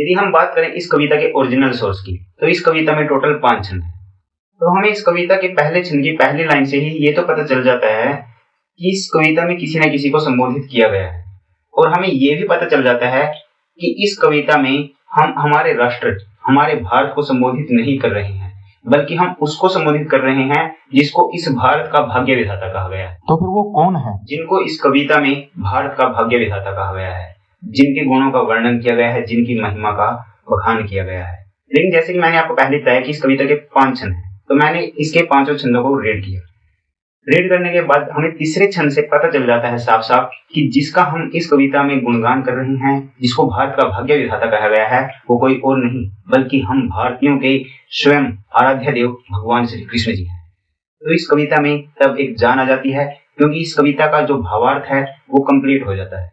यदि हम बात करें इस कविता के ओरिजिनल सोर्स की, तो इस कविता में टोटल 5 छंद हैं। तो हमें इस कविता के पहले छंद की पहली लाइन से ही ये तो पता चल जाता है कि इस कविता में किसी न किसी को संबोधित किया गया है, और हमें ये भी पता चल जाता है कि इस कविता में हम हमारे राष्ट्र, हमारे भारत को संबोधित नहीं कर रहे हैं, बल्कि हम उसको संबोधित कर रहे हैं जिसको इस भारत का भाग्य विधाता कहा गया है। तो फिर वो कौन है जिनको इस कविता में भारत का भाग्य विधाता कहा गया है, जिनके गुणों का वर्णन किया गया है, जिनकी महिमा का बखान किया गया है। लेकिन जैसे कि मैंने आपको पहले बताया कि इस कविता के 5 छंद हैं, तो मैंने इसके 5 छंदों को रीड किया। रीड करने के बाद हमें तीसरे छंद से पता चल जाता है साफ साफ कि जिसका हम इस कविता में गुणगान कर रहे हैं, जिसको भारत का भाग्य विधाता कहा गया है, वो कोई और नहीं बल्कि हम भारतीयों के स्वयं आराध्य देव भगवान श्री कृष्ण जी हैं। तो इस कविता में तब एक जान आ जाती है, क्योंकि इस कविता का जो भावार्थ है वो कंप्लीट हो जाता है।